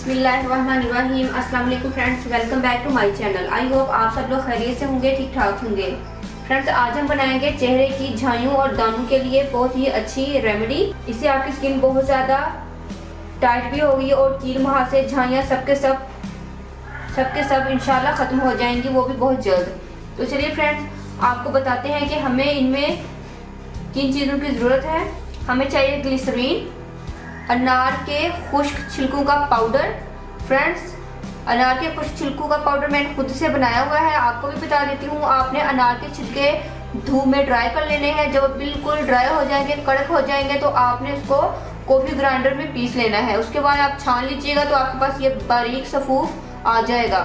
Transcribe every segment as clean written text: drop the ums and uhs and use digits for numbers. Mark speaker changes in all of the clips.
Speaker 1: बिस्मिल्लाहिर्रहमानिर्रहीम। अस्सलाम वालेकुम friends, welcome back to my channel. I hope आप सब लोग खैरियत से होंगे, ठीक ठाक होंगे। फ्रेंड्स, आज हम बनाएंगे चेहरे की झाइयों और दानों के लिए बहुत ही अच्छी रेमेडी। इससे आपकी स्किन बहुत ज़्यादा टाइट भी होगी और कील मुहासे झाइयाँ सबके सब इंशाल्लाह ख़त्म हो जाएंगी, वो भी बहुत जल्द। तो चलिए फ्रेंड्स, आपको बताते हैं कि हमें इनमें किन चीज़ों की ज़रूरत है। हमें चाहिए ग्लिसरीन, अनार के खुश्क छिलकों का पाउडर। फ्रेंड्स, अनार के खुश्क छिलकों का पाउडर मैंने खुद से बनाया हुआ है, आपको भी बता देती हूँ। आपने अनार के छिलके धूप में ड्राई कर लेने हैं। जब बिल्कुल ड्राई हो जाएंगे, कड़क हो जाएंगे, तो आपने उसको कॉफ़ी ग्राइंडर में पीस लेना है। उसके बाद आप छान लीजिएगा तो आपके पास ये बारीक सफूफ आ जाएगा।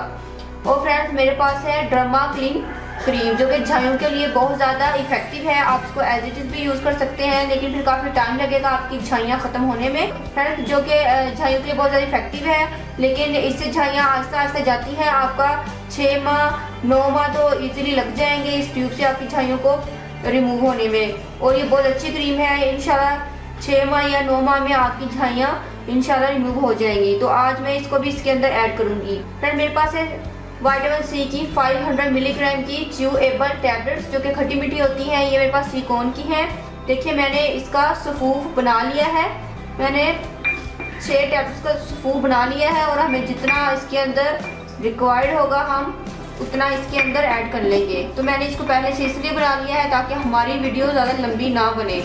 Speaker 1: और फ्रेंड्स, मेरे पास है डर्मा क्लीन क्रीम, जो कि झाइयों के लिए बहुत ज़्यादा इफेक्टिव है। आप इसको एज इट इज़ भी यूज़ कर सकते हैं, लेकिन फिर काफ़ी टाइम लगेगा आपकी झाइयाँ ख़त्म होने में। फ्रेंड्स, जो कि झाइयों के लिए बहुत ज़्यादा इफेक्टिव है, लेकिन इससे झाइयाँ आहिस्ता आहिस्ता जाती हैं। आपका 6 माह 9 माह तो इजीली लग जाएंगे इस ट्यूब से आपकी झाइयों को रिमूव होने में। और ये बहुत अच्छी क्रीम है, इंशाल्लाह 6 माह या 9 माह में आपकी झाइयाँ इंशाल्लाह रिमूव हो जाएंगी। तो आज मैं इसको भी इसके अंदर ऐड करूँगी। फ्रेंड, मेरे पास है विटामिन सी की 500 मिलीग्राम की च्यूएबल टैबलेट्स, जो कि खट्टी मीठी होती हैं। ये मेरे पास सिलिकॉन की हैं। देखिए, मैंने इसका सफूफ बना लिया है। मैंने 6 टैबलेट्स का सफूफ बना लिया है, और हमें जितना इसके अंदर रिक्वायर्ड होगा हम उतना इसके अंदर ऐड कर लेंगे। तो मैंने इसको पहले से इसलिए बना लिया है ताकि हमारी वीडियो ज़्यादा लंबी ना बने।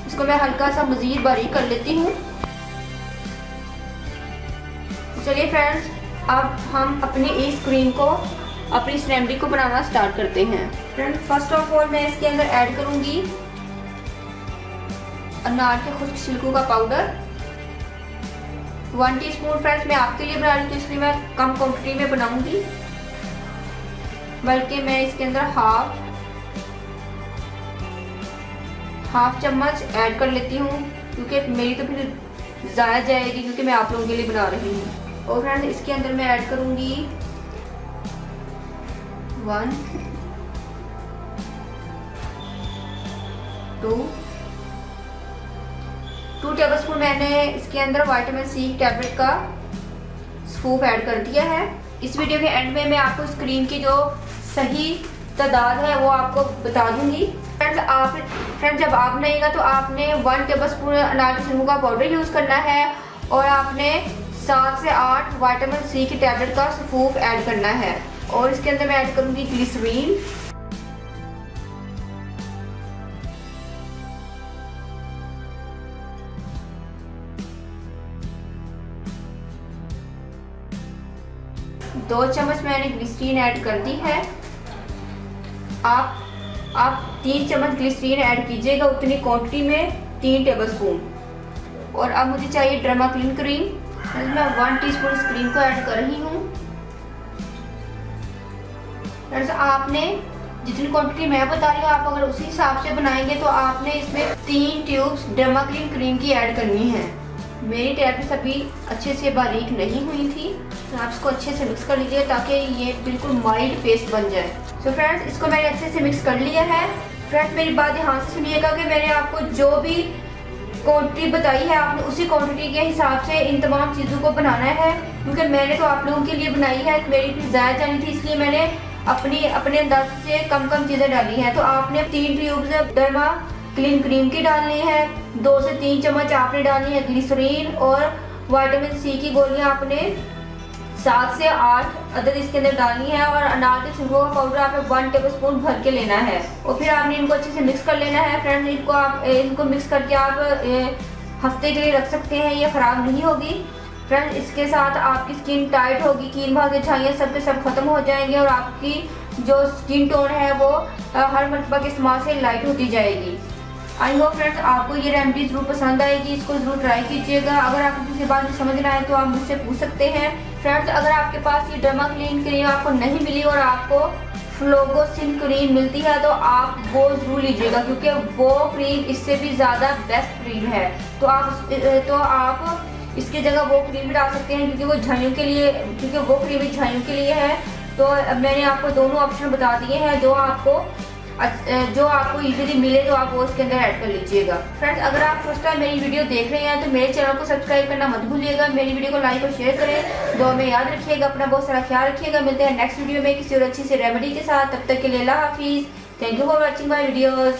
Speaker 1: इसको मैं हल्का सा मज़ीद बारीक कर लेती हूँ। चलिए फ्रेंड्स, अब हम अपनी इस क्रीम को, अपनी इस रेमेडी को बनाना स्टार्ट करते हैं। फ्रेंड, फर्स्ट ऑफ ऑल मैं इसके अंदर ऐड करूंगी अनार के खुश्क छिलकों का पाउडर 1 टीस्पून। फ्रेंड्स, मैं आपके लिए बना रही हूँ, इसलिए मैं कम क्वांटिटी में बनाऊंगी, बल्कि मैं इसके अंदर हाफ चम्मच ऐड कर लेती हूँ, क्योंकि मेरी तो फिर ज़्यादा जाएगी, क्योंकि मैं आप लोगों के लिए बना रही हूँ। और फ्रेंड्स, इसके अंदर मैं ऐड करूंगी 1 2 टेबलस्पून मैंने इसके अंदर विटामिन सी टैबलेट का स्कूप ऐड कर दिया है। इस वीडियो के एंड में मैं आपको इस क्रीम की जो सही तादाद है वो आपको बता दूंगी। फ्रेंड्स, जब आप बनाइएगा तो आपने 1 टेबलस्पून अनार के छिलकों का पाउडर यूज़ करना है, और आपने 7 से 8 विटामिन सी की टैबलेट का सफूफ ऐड करना है। और इसके अंदर मैं ऐड करूंगी ग्लिसरीन, दो चम्मच मैंने ग्लिसरीन ऐड कर दी है। आप 3 चम्मच ग्लिसरीन ऐड कीजिएगा उतनी क्वांटिटी में, 3 टेबलस्पून। और अब मुझे चाहिए डर्मा क्लीन क्रीम। मैं 1 टीस्पून इस क्रीम को ऐड कर रही हूँ। फ्रेंड्स, आपने जितनी क्वांटिटी मैं बता रही हूँ, आप अगर उसी हिसाब से बनाएंगे तो आपने इसमें 3 ट्यूब्स डर्मा क्लीन क्रीम की ऐड करनी है। मेरी टैबलेट्स अभी अच्छे से बारीक नहीं हुई थी, तो आप इसको अच्छे से मिक्स कर लीजिए ताकि ये बिल्कुल माइल्ड पेस्ट बन जाए। तो फ्रेंड्स, इसको मैंने अच्छे से मिक्स कर लिया है। फ्रेंड्स, मेरी बात ध्यान से सुनिएगा कि मैंने आपको जो भी क्वांटिटी बताई है, आपने उसी क्वांटिटी के हिसाब से इन तमाम चीज़ों को बनाना है, क्योंकि मैंने तो आप लोगों के लिए बनाई है, मेरी फिर ज़्यादा जानी थी, इसलिए मैंने अपने अंदाज से कम चीज़ें डाली हैं। तो आपने 3 ट्यूब्स डर्मा क्लीन क्रीम की डालनी है, 2 से 3 चम्मच आपने डालनी है ग्लिसरीन, और विटामिन सी की गोलियां आपने 7 से 8 अदद इसके अंदर डालनी है, और अनार के छिलकों का पाउडर आपने 1 टेबलस्पून भर के लेना है। और फिर आपने इनको अच्छे से मिक्स कर लेना है। फ्रेंड्स, इनको मिक्स करके आप हफ्ते के लिए रख सकते हैं, ये ख़राब नहीं होगी। फ्रेंड्स, इसके साथ आपकी स्किन टाइट होगी, कील मुहासे झाइयाँ सबके सब खत्म हो जाएंगे, और आपकी जो स्किन टोन है वो हर मरतबा के इस्तेमाल से लाइट होती जाएगी। आई होप फ्रेंड्स, आपको ये रेमेडी ज़रूर पसंद आएगी, इसको ज़रूर ट्राई कीजिएगा। अगर आपको किसी बात में समझ ना आए तो आप मुझसे पूछ सकते हैं। फ्रेंड्स, अगर आपके पास ये डर्मा क्लीन क्रीम आपको नहीं मिली और आपको फ्लोगोसिन क्रीम मिलती है, तो आप वो ज़रूर लीजिएगा, क्योंकि वो क्रीम इससे भी ज़्यादा बेस्ट क्रीम है। तो आप इसकी जगह वो क्रीम भी डाल सकते हैं, क्योंकि वो झाइयों के लिए, क्योंकि वो क्रीम झाइयों के लिए है। तो मैंने आपको दोनों ऑप्शन बता दिए हैं जो आपको जो आपको इजीली मिले तो आप वो उसके अंदर ऐड कर लीजिएगा। फ्रेंड्स, अगर आप फर्स्ट टाइम मेरी वीडियो देख रहे हैं तो मेरे चैनल को सब्सक्राइब करना मत भूलिएगा। मेरी वीडियो को लाइक और शेयर करें। दुआ में याद रखिएगा, अपना बहुत सारा ख्याल रखिएगा। मिलते हैं नेक्स्ट वीडियो में किसी और अच्छी सी रेमेडी के साथ। तब तक के लिए अल्लाह हाफिज़। Thank you for watching my videos.